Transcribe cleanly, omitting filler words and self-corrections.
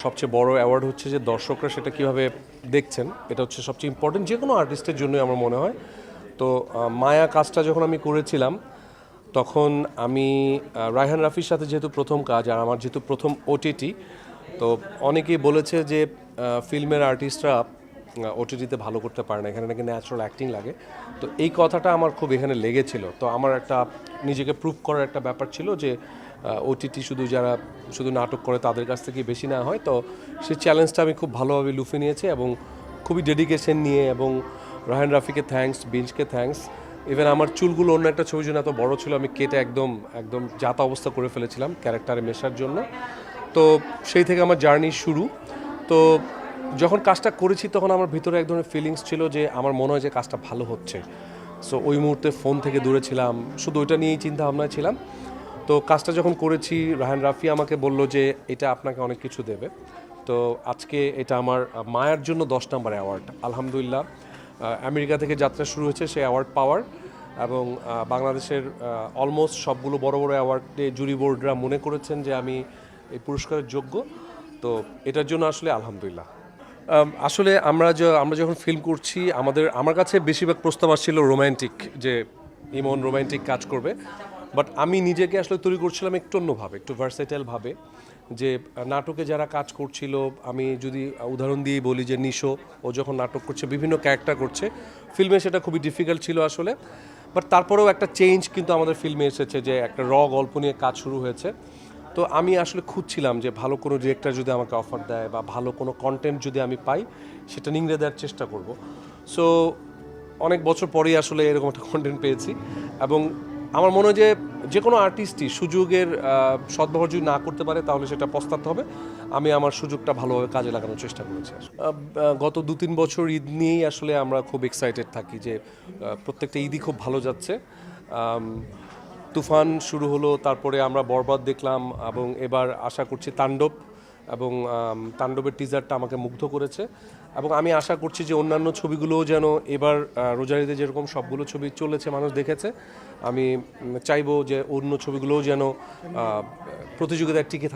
সবচেয়ে বড় অ্যাওয়ার্ড হচ্ছে যে দর্শকরা সেটা কিভাবে দেখছেন, এটা হচ্ছে সবচেয়ে ইম্পর্টেন্ট যে কোনো আর্টিস্টের জন্যই আমার মনে হয়। তো মায়া কাজটা যখন আমি করেছিলাম তখন আমি রায়হান রাফির সাথে যেহেতু প্রথম কাজ আর আমার যেহেতু প্রথম ওটিটি, তো অনেকেই বলেছে যে ফিল্মের আর্টিস্টরা ওটিটিতে ভালো করতে পারে না, এখানে নাকি ন্যাচারাল অ্যাক্টিং লাগে। তো এই কথাটা আমার খুব এখানে লেগেছিল। তো আমার একটা নিজেকে প্রুভ করার একটা ব্যাপার ছিল যে ওটিটি যারা শুধু নাটক করে তাদের কাছ থেকে বেশি না হয়। তো সেই চ্যালেঞ্জটা আমি খুব ভালোভাবে লুফে নিয়েছি এবং খুবই ডেডিকেশন নিয়ে, এবং রায়হান রাফিকে থ্যাঙ্কস, বিঞ্জকে থ্যাঙ্কস। ইভেন আমার চুলগুলো অন্য একটা ছবির জন্য এত বড় ছিল, আমি কেটে একদম একদম যাতা অবস্থা করে ফেলেছিলাম ক্যারেক্টারে মেশার জন্য। তো সেই থেকে আমার জার্নি শুরু। তো যখন কাজটা করেছি তখন আমার ভিতরে এক ধরনের ফিলিংস ছিল যে আমার মনে হয় যে কাজটা ভালো হচ্ছে। সো ওই মুহূর্তে ফোন থেকে দূরে ছিলাম, শুধু ওইটা নিয়েই চিন্তা ভাবনায় ছিলাম। তো কাজটা যখন করেছি, রায়হান রাফি আমাকে বলল যে এটা আপনাকে অনেক কিছু দেবে। তো আজকে এটা আমার মায়ার জন্য 10 নম্বর অ্যাওয়ার্ড। আলহামদুলিল্লাহ, আমেরিকা থেকে যাত্রা শুরু হয়েছে সেই অ্যাওয়ার্ড পাওয়ার, এবং বাংলাদেশের অলমোস্ট সবগুলো বড় বড় অ্যাওয়ার্ডে জুরি বোর্ডরা মনে করেছেন যে আমি এই পুরস্কারের যোগ্য। তো এটার জন্য আসলে আলহামদুলিল্লাহ। আসলে আমরা যখন ফিল্ম করছি আমার কাছে বেশিরভাগ প্রস্তাব আসছিল রোম্যান্টিক, যে ইমন রোম্যান্টিক কাজ করবে। বাট আমি নিজেকে আসলে তৈরি করছিলাম একটু অন্যভাবে, একটু ভার্সেটাইল ভাবে। যে নাটকে যারা কাজ করছিল, আমি যদি উদাহরণ দিয়েই বলি যে নিশো, ও যখন নাটক করছে বিভিন্ন ক্যারেক্টার করছে, ফিল্মে সেটা খুবই ডিফিকাল্ট ছিল আসলে। বাট তারপরেও একটা চেঞ্জ কিন্তু আমাদের ফিল্মে এসেছে, যে একটা গল্প নিয়ে কাজ শুরু হয়েছে। তো আমি আসলে খুঁজছিলাম যে ভালো কোনো ডিরেক্টর যদি আমাকে অফার দেয় বা ভালো কোনো কন্টেন্ট যদি আমি পাই, সেটা নিংড়ে দেওয়ার চেষ্টা করব। সো অনেক বছর পরেই আসলে এরকম একটা কন্টেন্ট পেয়েছি। এবং আমার মনে হয় যে কোনো আর্টিস্টই সুযোগের সদ্ব্যবহার যদি না করতে পারে তাহলে সেটা পস্তাতে হবে। আমি আমার সুযোগটা ভালোভাবে কাজে লাগানোর চেষ্টা করেছি। গত 2-3 বছর ঈদ নিয়েই আসলে আমরা খুব এক্সাইটেড থাকি যে প্রত্যেকটা ঈদই খুব ভালো যাচ্ছে। তুফান শুরু হলো, তারপরে আমরা বরবাদ দেখলাম, এবং এবার আশা করছি তাণ্ডব, এবং তাণ্ডবের টিজারটা আমাকে মুগ্ধ করেছে। এবং আমি আশা করছি যে অন্যান্য ছবিগুলোও যেন এবার রোজার ঈদে যেরকম সবগুলো ছবি চলেছে, মানুষ দেখেছে, আমি চাইবো যে অন্য ছবিগুলোও যেন প্রতিযোগিতায় টিকে থাকে।